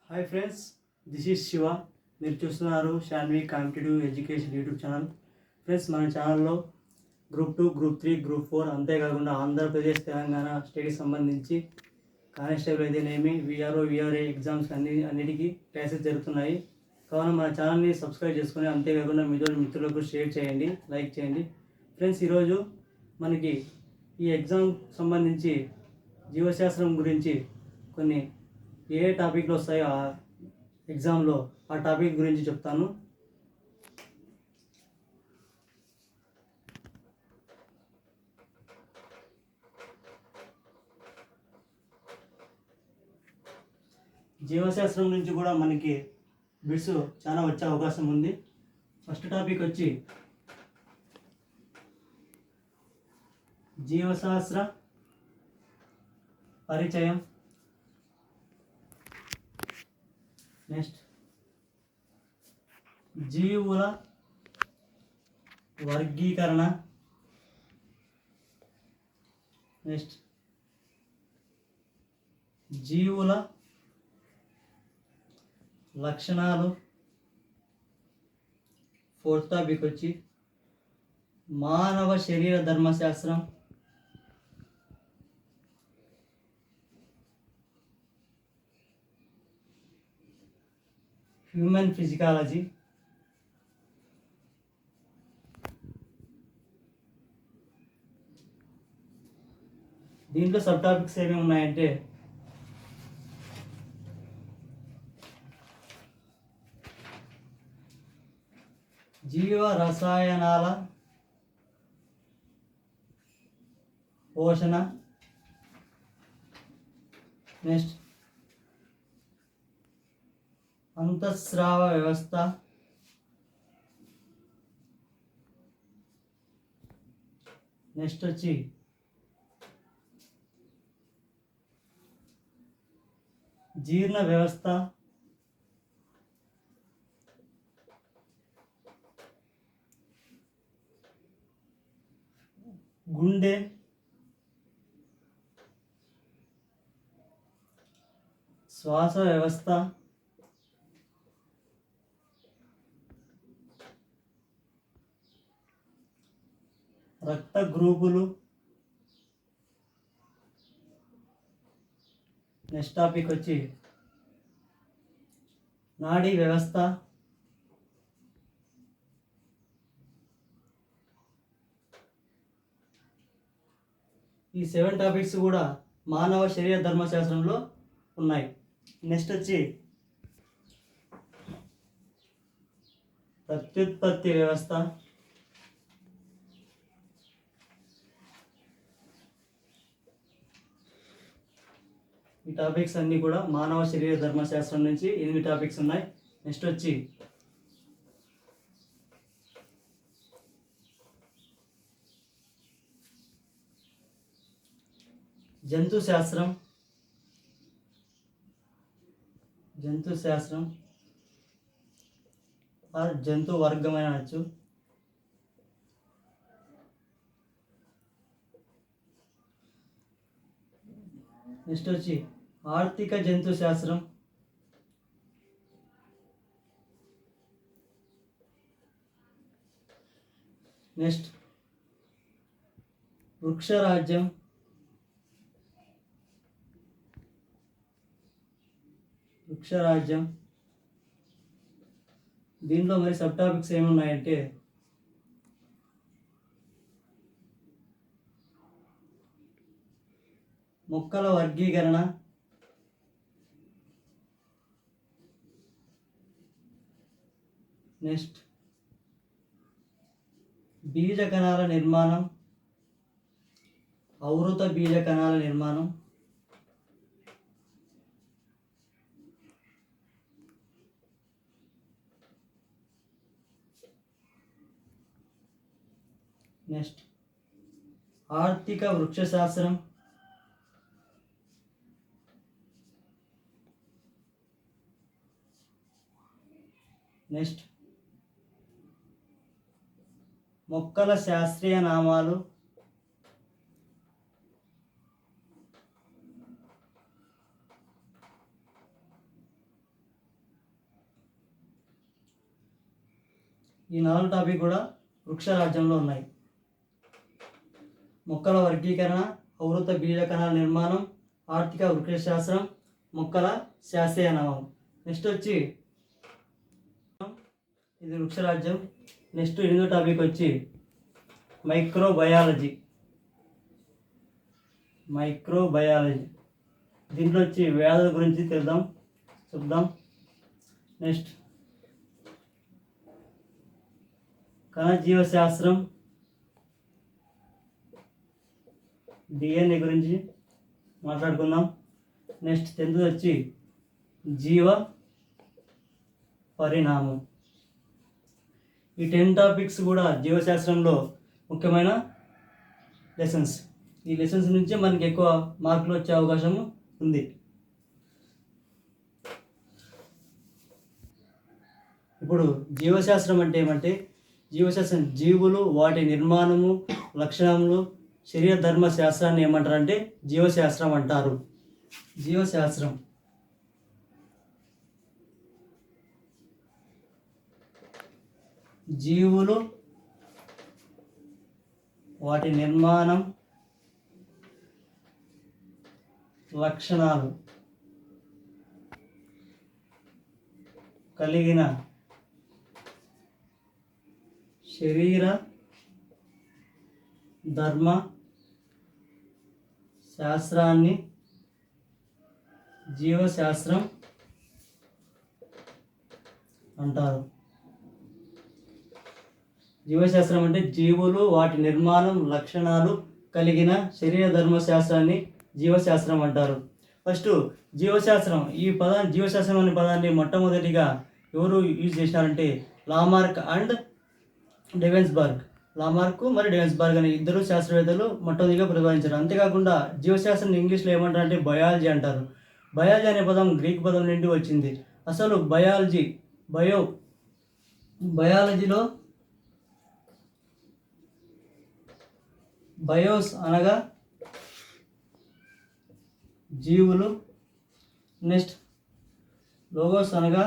Hi friends, this is Shiva. మీరు చూస్తున్నారు Shanvi competitive education YouTube channel. Friends, మన ఛానల్లో గ్రూప్ 2, గ్రూప్ 3, గ్రూప్ 4 అంతేకాకుండా ఆంధ్రప్రదేశ్ తెలంగాణ స్టేట్కి సంబంధించి కానిస్టేబుల్ అయితేనేమి విఆర్ఏ ఎగ్జామ్స్ అన్నిటికీ క్లాసెస్ జరుగుతున్నాయి. కావున మన ఛానల్ని సబ్స్క్రైబ్ చేసుకొని అంతేకాకుండా మిత్రులకు షేర్ చేయండి, లైక్ చేయండి. ఫ్రెండ్స్, ఈరోజు మనకి ఈ ఎగ్జామ్ సంబంధించి జీవశాస్త్రం గురించి కొన్ని ఏ టాపిక్లు వస్తాయో ఆ ఎగ్జామ్లో ఆ టాపిక్ గురించి చెప్తాను. జీవశాస్త్రం నుంచి కూడా మనకి బిట్స్ చాలా వచ్చే అవకాశం ఉంది. ఫస్ట్ టాపిక్ వచ్చి జీవశాస్త్ర పరిచయం. నెక్స్ట్ జీవుల వర్గీకరణ. నెక్స్ట్ జీవుల లక్షణాలు. ఫోర్త్ టాపిక్ వచ్చి మానవ శరీర ధర్మశాస్త్రం. హ్యూమన్ ఫిజికాలజీ. దీంట్లో సబ్ టాపిక్స్ ఏమేమి ఉన్నాయంటే జీవ రసాయనాల పోషణ. నెక్స్ట్ అంతఃస్రావ వ్యవస్థ. నెక్స్ట్ వచ్చి జీర్ణ వ్యవస్థ. గుండె. శ్వాస వ్యవస్థ. రక్త గ్రూపులు. నెక్స్ట్ టాపిక్ వచ్చి నాడీ వ్యవస్థ. ఈ 7 టాపిక్స్ కూడా మానవ శరీర ధర్మశాస్త్రంలో ఉన్నాయి. నెక్స్ట్ వచ్చి ప్రత్యుత్పత్తి వ్యవస్థ. ఈ టాపిక్స్ అన్నీ కూడా మానవ శరీర ధర్మశాస్త్రం నుంచి 8 టాపిక్స్ ఉన్నాయి. నెక్స్ట్ వచ్చి జంతు శాస్త్రం. జంతు వర్గం అని అనొచ్చు. నెక్స్ట్ వచ్చి ఆర్థిక జంతు శాస్త్రం. నెక్స్ట్ వృక్షరాజ్యం. దీంట్లో మరి సబ్ టాపిక్స్ ఏమున్నాయంటే మొక్కల వర్గీకరణ. నెక్స్ట్ బీజ కణాల నిర్మాణం, ఔరుత బీజ కణాల నిర్మాణం. నెక్స్ట్ ఆర్థిక వృక్షశాస్త్రం. నెక్స్ట్ మొక్కల శాస్త్రీయ నామాలు. ఈ 4 టాపిక్ కూడా వృక్ష రాజ్యంలో ఉన్నాయి. మొక్కల వర్గీకరణ, అవృత బీజ కణాల నిర్మాణం, ఆర్థిక వృక్షశాస్త్రం, మొక్కల శాస్త్రీయ నామం. నెక్స్ట్ వచ్చి ఇది వృక్షరాజ్యం. నెక్స్ట్ 8వ టాపిక్ వచ్చి మైక్రోబయాలజీ. దీంట్లో వచ్చి వ్యాధుల గురించి చూద్దాం. నెక్స్ట్ కణజీవశాస్త్రం, DNA గురించి మాట్లాడుకుందాం. నెక్స్ట్ 10th వచ్చి జీవ పరిణామం. ఈ 10 టాపిక్స్ కూడా జీవశాస్త్రంలో ముఖ్యమైన లెసన్స్. ఈ లెసన్స్ నుంచి మనకి ఎక్కువ మార్కులు వచ్చే అవకాశం ఉంది. ఇప్పుడు జీవశాస్త్రం అంటే ఏమంటే, జీవశాస్త్రం జీవులు, వాటి నిర్మాణము, లక్షణములు, శరీర ధర్మ శాస్త్రాన్ని ఏమంటారంటే జీవశాస్త్రం అంటారు. జీవశాస్త్రం జీవులు, వాటి నిర్మాణం, లక్షణాలు కలిగిన శరీర ధర్మ శాస్త్రాన్ని జీవశాస్త్రం అంటారు. జీవశాస్త్రం అంటే జీవులు, వాటి నిర్మాణం, లక్షణాలు కలిగిన శరీర ధర్మశాస్త్రాన్ని జీవశాస్త్రం అంటారు. ఫస్ట్ జీవశాస్త్రం జీవశాస్త్రం అనే పదాన్ని మొట్టమొదటిగా ఎవరు యూజ్ చేశారంటే లామార్క్ అండ్ డెవెన్స్బర్గ్. లామార్క్ మరియు డెవెన్స్బర్గ్ అనే ఇద్దరు శాస్త్రవేత్తలు మొట్టమొదటిగా ప్రతిపాదించారు. అంతేకాకుండా జీవశాస్త్రం ఇంగ్లీష్లో ఏమంటారంటే బయాలజీ అంటారు. బయాలజీ అనే పదం గ్రీక్ పదం నుండి వచ్చింది. అసలు బయాలజీలో బయోస్ అనగా జీవులు, నెక్స్ట్ లోగోస్ అనగా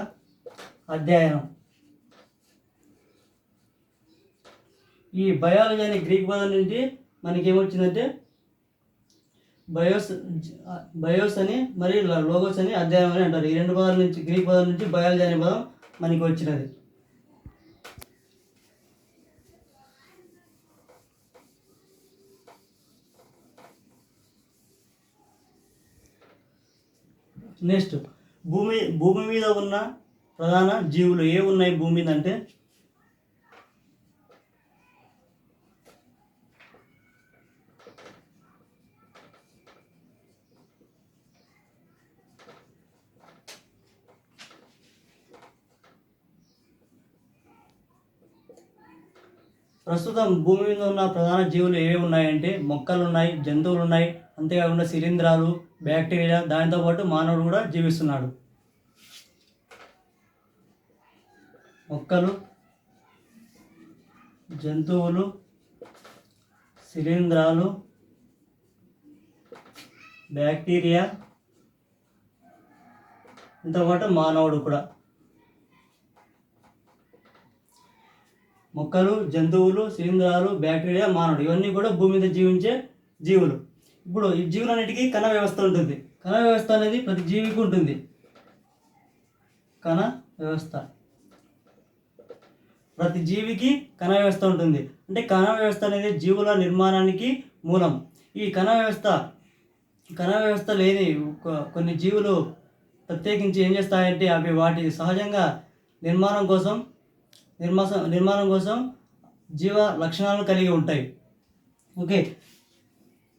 అధ్యయనం. ఈ బయాలజీ అనే గ్రీక్ పదం నుండి మనకి ఏమొచ్చిందంటే బయోస్ అని మరియు లోగోస్ అని అధ్యయనం అని అంటారు. ఈ 2 పదాల నుంచి, గ్రీక్ పదాల నుంచి బయాలజీ అనే పదం మనకి వచ్చినది. నెక్స్ట్ భూమి మీద ఉన్న ప్రధాన జీవులు ఏ ఉన్నాయి భూమి మీద అంటే ప్రస్తుతం భూమి మీద ఉన్న ప్రధాన జీవులు ఏవి ఉన్నాయంటే మొక్కలు ఉన్నాయి, జంతువులు ఉన్నాయి, అంతేకాకుండా శిలీంధ్రాలు, బ్యాక్టీరియా, దానితో పాటు మానవుడు కూడా జీవిస్తున్నాడు. మొక్కలు, జంతువులు, శిలీంధ్రాలు, బ్యాక్టీరియా, దీంతో పాటు మానవుడు కూడా. మొక్కలు, జంతువులు, శిలీంధ్రాలు, బ్యాక్టీరియా, మానవుడు, ఇవన్నీ కూడా భూమి మీద జీవించే జీవులు. ఇప్పుడు ఈ జీవులన్నిటికీ కణ వ్యవస్థ ఉంటుంది. కణ వ్యవస్థ అనేది ప్రతి జీవికి ఉంటుంది. కణ వ్యవస్థ ప్రతి జీవికి కణ వ్యవస్థ ఉంటుంది. అంటే కణ వ్యవస్థ అనేది జీవుల నిర్మాణానికి మూలం. ఈ కణ వ్యవస్థ లేని కొన్ని జీవులు ప్రత్యేకించి ఏం చేస్తాయంటే అవి వాటి సహజంగా నిర్మాణం కోసం జీవ లక్షణాలను కలిగి ఉంటాయి. ఓకే,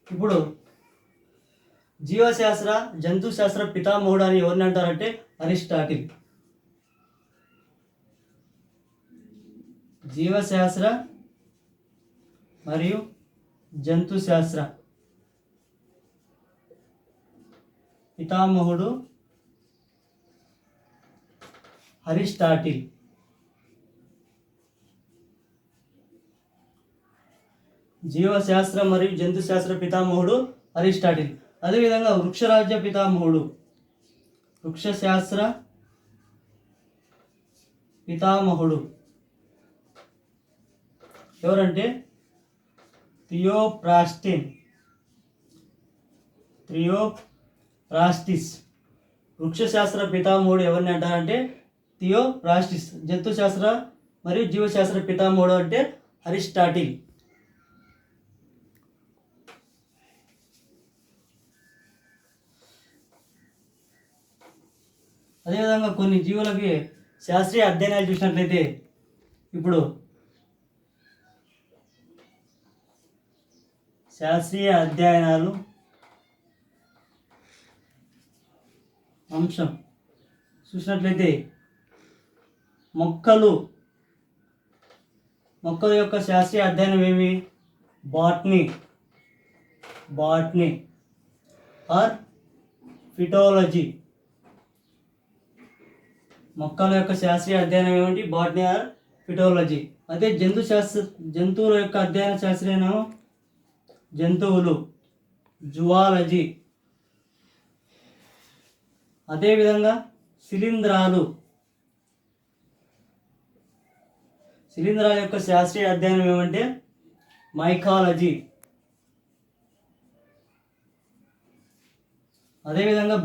ఇప్పుడు జీవశాస్త్ర జంతుశాస్త్ర పితామహుడు అని ఎవరిని అంటారంటే అరిస్టాటిల్. జీవశాస్త్ర మరియు జంతుశాస్త్ర పితామహుడు అరిస్టాటిల్. జీవశాస్త్ర మరియు జంతుశాస్త్ర పితామహుడు అరిస్టాటిల్. అదేవిధంగా వృక్షరాజ్య పితామహుడు, వృక్షశాస్త్ర పితామహుడు ఎవరంటే థియోఫ్రాస్టిస్. వృక్షశాస్త్ర పితామహుడు ఎవరిని అంటారంటే థియోఫ్రాస్టిస్. జంతుశాస్త్ర మరియు జీవశాస్త్ర పితామహుడు అంటే అరిస్టాటిల్. అదేవిధంగా కొన్ని జీవులకి శాస్త్రీయ అధ్యయనాలు చూసినట్లయితే ఇప్పుడు శాస్త్రీయ అధ్యయనాలు అంశం చూసినట్లయితే మొక్కల యొక్క శాస్త్రీయ అధ్యయనం ఏమి? Botany or phytology. మొక్కల యొక్క శాస్త్రీయ అధ్యయనం ఏమిటి? Botany or phytology. అదే జంతువుల యొక్క అధ్యయన శాస్త్రీయము జంతువులు, జువాలజీ. అదేవిధంగా శిలీంధ్రాల యొక్క శాస్త్రీయ అధ్యయనం ఏమంటే మైకాలజీ. అదేవిధంగా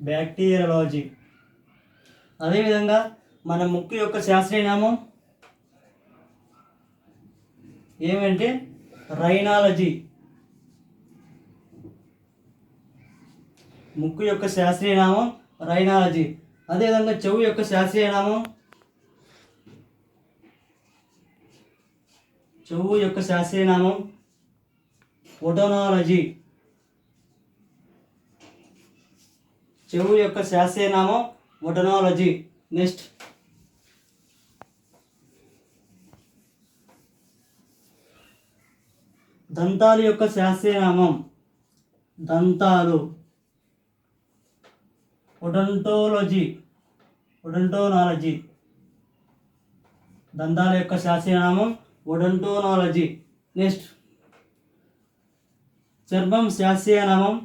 బ్యాక్టీరియాలజీ. అదేవిధంగా మన ముక్కు యొక్క శాస్త్రీయ నామం ఏమంటే రైనాలజీ. ముక్కు యొక్క శాస్త్రీయ నామం రైనాలజీ. అదేవిధంగా చెవు యొక్క శాస్త్రీయ నామం ఒటోనాలజీ. చెవు యొక్క శాస్త్రీయ నామం ఒటోనాలజీ. నెక్స్ట్ దంతాల యొక్క శాస్త్రీయ నామం ఒడోంటాలజీ. దంతాల యొక్క శాస్త్రీయ నామం ఒడోంటాలజీ. నెక్స్ట్ చర్మం శాస్త్రీయ నామం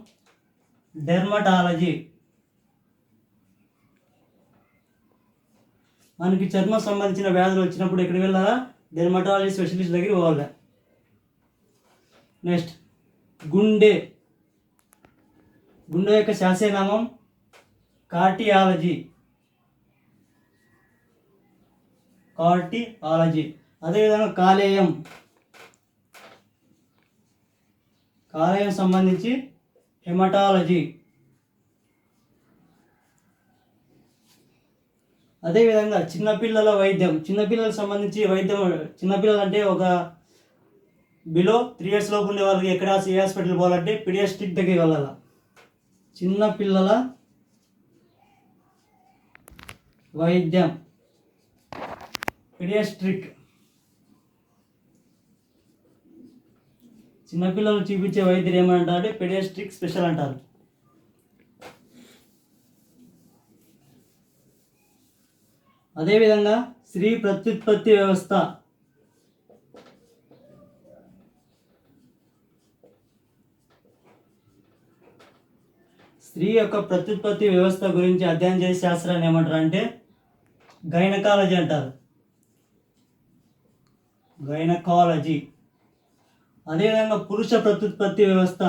డెర్మటాలజీ. మనకి చర్మం సంబంధించిన వ్యాధులు వచ్చినప్పుడు ఎక్కడికి వెళ్ళాలా? డెర్మటాలజీ స్పెషలిస్ట్ దగ్గరికి పోవాలి. నెక్స్ట్ గుండె యొక్క శాస్త్రీయ నామం కార్డియాలజీ. అదేవిధంగా కాలేయం సంబంధించి హెమటాలజీ. అదేవిధంగా చిన్నపిల్లల వైద్యం, చిన్నపిల్లలకు సంబంధించి వైద్యం. చిన్నపిల్లలు అంటే ఒక బిలో 3 years లోపు ఉండే వాళ్ళకి ఎక్కడ ఏ హాస్పిటల్ పోవాలంటే పీడియాట్రిక్ దగ్గరికి వెళ్ళాలి. చిన్నపిల్లల వైద్యం పీడియాట్రిక్. చిన్నపిల్లలు చూపించే వైద్యులు ఏమంటారంటే పీడియాట్రిక్ స్పెషల్ అంటారు. అదేవిధంగా స్త్రీ ప్రత్యుత్పత్తి వ్యవస్థ. స్త్రీ యొక్క ప్రత్యుత్పత్తి వ్యవస్థ గురించి అధ్యయనం చేసే శాస్త్రాన్ని ఏమంటారు అంటే గైనకాలజీ అంటారు. అదేవిధంగా పురుష ప్రత్యుత్పత్తి వ్యవస్థ.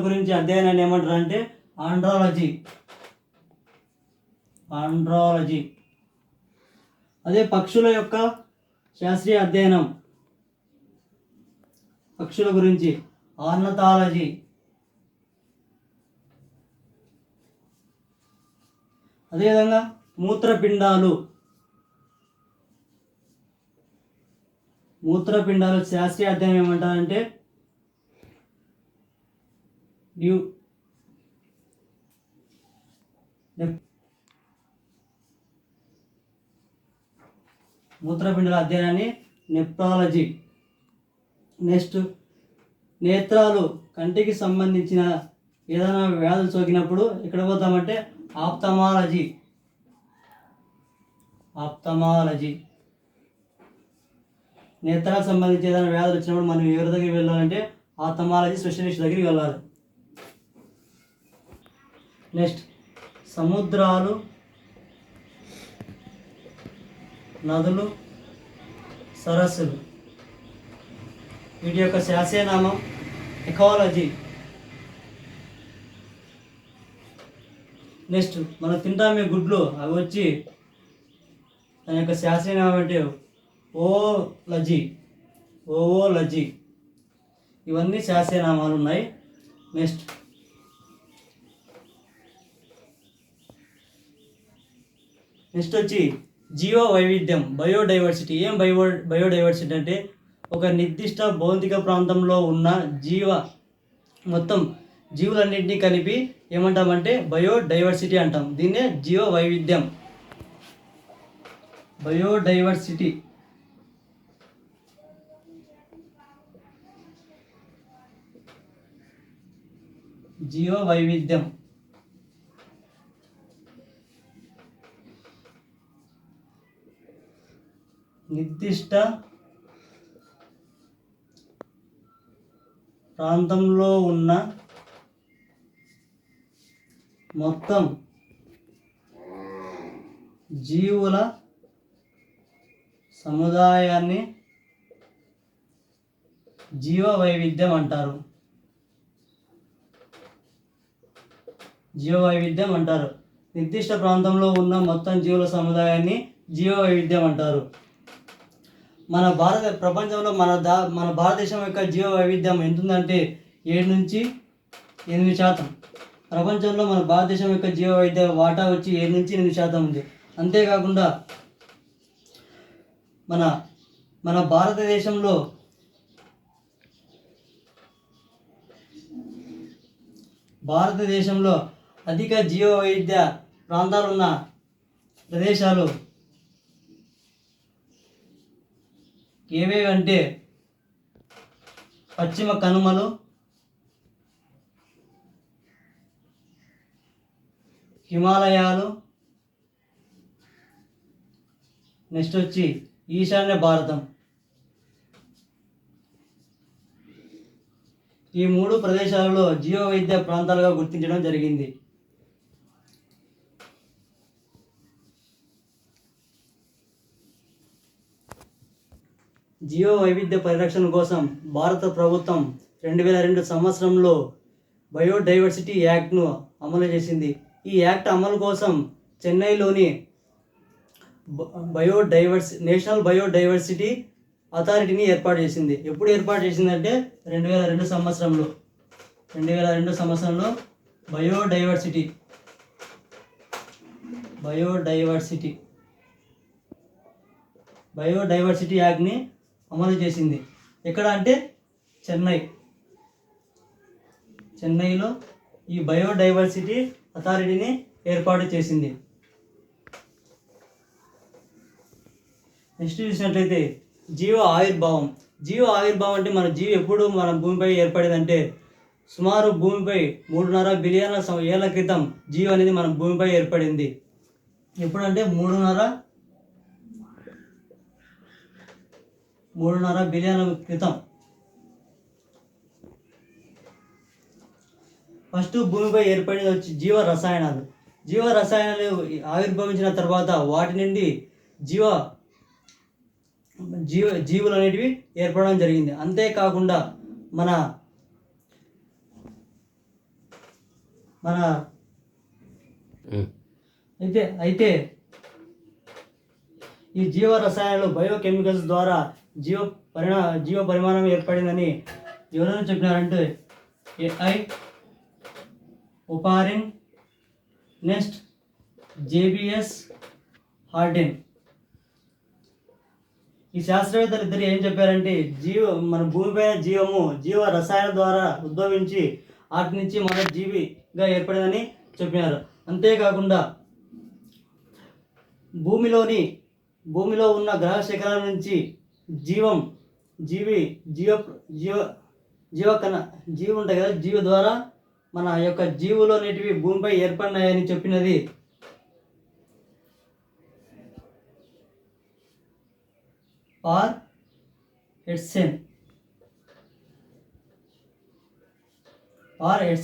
గురించి అధ్యయనాన్ని ఏమంటారు అంటే ఆండ్రాలజీ. అదే పక్షుల యొక్క శాస్త్రీయ అధ్యయనం, పక్షుల గురించి ఆర్నథాలజీ. అదేవిధంగా మూత్రపిండాలు శాస్త్రీయ అధ్యయనం ఏమంటారంటే మూత్రపిండాల అధ్యయనాన్ని నెఫ్రాలజీ. నెక్స్ట్ నేత్రాలు, కంటికి సంబంధించిన ఏదైనా వ్యాధులు సోకినప్పుడు ఎక్కడ పోతామంటే ఆప్థమాలజీ. నేత్రాలకు సంబంధించి ఏదైనా వ్యాధులు వచ్చినప్పుడు మనం ఎవరి దగ్గరికి వెళ్ళాలంటే ఆప్థమాలజీ స్పెషలిస్ట్ దగ్గరికి వెళ్ళాలి. నెక్స్ట్, సముద్రాలు, నదులు, సరస్సులు, వీటి యొక్క శాస్త్రీయ నామం ఎకాలజీ. నెక్స్ట్, మనం తింటామే గుడ్లు, అవి వచ్చి దాని యొక్క శాస్త్రీయ నామం అంటే ఓవోలజీ. ఇవన్నీ శాస్త్రీయ నామాలు ఉన్నాయి. నెక్స్ట్, వచ్చి జీవ వైవిధ్యం, బయోడైవర్సిటీ. ఏం బయోడైవర్సిటీ అంటే ఒక నిర్దిష్ట భౌతిక ప్రాంతంలో ఉన్న మొత్తం జీవులన్నింటినీ కలిపి ఏమంటామంటే బయోడైవర్సిటీ అంటాం. దీన్నే జీవ వైవిధ్యం, బయోడైవర్సిటీ. జీవ వైవిధ్యం. నిర్దిష్ట ప్రాంతంలో ఉన్న మొత్తం జీవుల సముదాయాన్ని జీవ వైవిధ్యం అంటారు. నిర్దిష్ట ప్రాంతంలో ఉన్న మొత్తం జీవుల సముదాయాన్ని జీవ వైవిధ్యం అంటారు. మన ప్రపంచంలో మన భారతదేశం యొక్క జీవ వైవిధ్యం ఎంత ఉందంటే 7 నుంచి 8%. ప్రపంచంలో మన భారతదేశం యొక్క జీవ వైవిధ్య వాటా వచ్చి 7 నుంచి 8% ఉంది. అంతేకాకుండా మన భారతదేశంలో అధిక జీవ వైవిధ్య ప్రాంతాలున్న ప్రదేశాలు ఏవేవంటే పశ్చిమ కనుమలు, హిమాలయాలు, నెక్స్ట్ వచ్చి ఈశాన్య భారతం. ఈ 3 ప్రదేశాలలో జీవ వైవిధ్య ప్రాంతాలుగా గుర్తించడం జరిగింది. జీవ వైవిధ్య పరిరక్షణ కోసం భారత ప్రభుత్వం 2002 సంవత్సరంలో బయోడైవర్సిటీ యాక్ట్ను అమలు చేసింది. ఈ యాక్ట్ అమలు కోసం చెన్నైలోని నేషనల్ బయోడైవర్సిటీ అథారిటీని ఏర్పాటు చేసింది. ఎప్పుడు ఏర్పాటు చేసిందంటే 2002 సంవత్సరంలో బయోడైవర్సిటీ యాక్ట్ని అమలు చేసింది. ఎక్కడ అంటే చెన్నైలో ఈ బయోడైవర్సిటీ అథారిటీని ఏర్పాటు చేసింది. నెక్స్ట్ చూసినట్లయితే జీవ ఆవిర్భావం అంటే మన జీవి ఎప్పుడు మన భూమిపై ఏర్పడిందంటే సుమారు భూమిపై 3.5 బిలియన్ల ఏళ్ల క్రితం జీవి అనేది మన భూమిపై ఏర్పడింది. ఎప్పుడంటే 3.5 బిలియన్ల క్రితం. ఫస్ట్ భూమిపై ఏర్పడిన వచ్చి జీవ రసాయనాలు ఆవిర్భవించిన తర్వాత వాటి నుండి జీవులు అనేటివి ఏర్పడడం జరిగింది. అంతేకాకుండా మన అయితే ఈ జీవ రసాయనాలు బయోకెమికల్స్ ద్వారా జీవ పరిమాణం ఏర్పడిందని ఎవరైనా చెప్పినారంటే AI, ఒపారిన్, నెక్స్ట్ JBS హార్డెన్. ఈ శాస్త్రవేత్తలు ఇద్దరు ఏం చెప్పారంటే మన భూమిపైన జీవ రసాయన ద్వారా ఉద్భవించి వాటి నుంచి మన జీవిగా ఏర్పడిందని చెప్పినారు. అంతేకాకుండా భూమిలో ఉన్న గ్రహ శిఖరాల నుంచి జీవి ఉంటాయి కదా, జీవి ద్వారా మన యొక్క జీవులు అనేటివి భూమిపై ఏర్పడినాయని చెప్పినది పాల్ ఎడ్సన్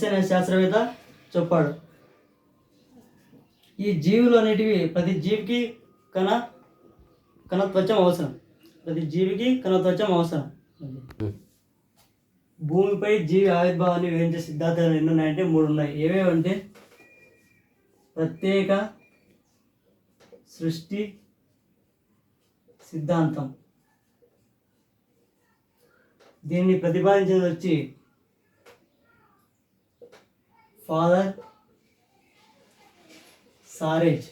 అనే శాస్త్రవేత్త చెప్పాడు. ఈ జీవులు అనేటివి ప్రతి జీవికి కణత్వచం అవసరం. భూమిపై జీవి ఆవిర్భావాన్ని వివరించే సిద్ధాంతాలు ఎన్ని ఉన్నాయంటే 3 ఉన్నాయి. ఏవేవంటే ప్రత్యేక సృష్టి సిద్ధాంతం. దీన్ని ప్రతిపాదించేది వచ్చి ఫాదర్ సారేజ్.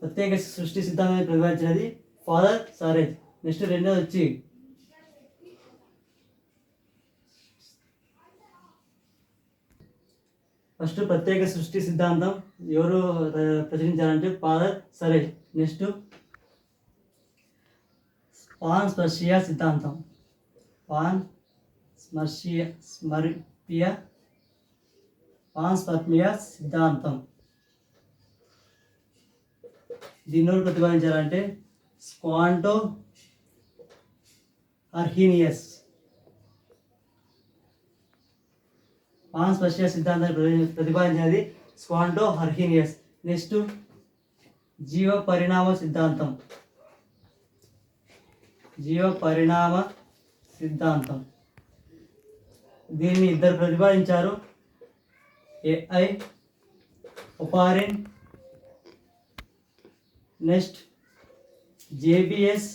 ప్రత్యేక సృష్టి సిద్ధాంతాన్ని ప్రతిపాదించినది ఫాదర్ సారేజ్. నెక్స్ట్ రెండోది వచ్చి ఫస్ట్ ప్రత్యేక సృష్టి సిద్ధాంతం ఎవరు ప్రచురించారంటే ఫాదర్ సారేజ్. నెక్స్ట్ పాన్స్పర్షియా సిద్ధాంతం. పాన్స్పర్మియా సిద్ధాంతం దీన్ని ఎవరు ప్రతిపాదించారంటే స్క్వాంటో అర్హీనియస్. పాన్స్పర్షియా సిద్ధాంతాన్ని ప్రతిపాదించినది స్క్వాంటో అర్హీనియస్. నెక్స్ట్ జీవ పరిణామ సిద్ధాంతం. దీన్ని ఇద్దరు ప్రతిపాదించారు, ఏఐ ఒపారిన్, నెక్స్ట్ జేబిఎస్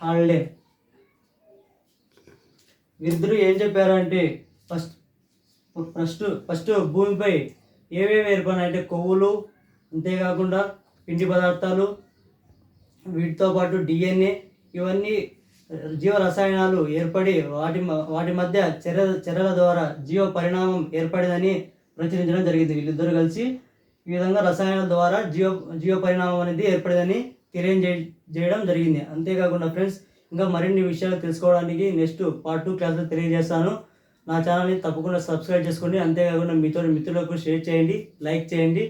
హాల్డే. వీరిద్దరూ ఏం చెప్పారు అంటే ఫస్ట్ భూమిపై ఏవేవి ఏర్పడినాయంటే కొవ్వులు, అంతేకాకుండా పిండి పదార్థాలు, వీటితో పాటు డిఎన్ఏ, ఇవన్నీ జీవ రసాయనాలు ఏర్పడి వాటి మధ్య చర్యల ద్వారా జీవ పరిణామం ఏర్పడిందని ప్రచురించడం జరిగింది. వీళ్ళిద్దరూ కలిసి ఈ విధంగా రసాయనాల ద్వారా జీవ పరిణామం అనేది ఏర్పడిందని తెలియజేయడం జరిగింది. అంతేకాకుండా ఫ్రెండ్స్, ఇంకా మరిన్ని విషయాలు తెలుసుకోవడానికి నెక్స్ట్ పార్ట్ 2 క్లాస్లో తెలియజేస్తాను. నా ఛానల్ని తప్పకుండా సబ్స్క్రైబ్ చేసుకోండి. అంతేకాకుండా మిత్రులకు షేర్ చేయండి, లైక్ చేయండి.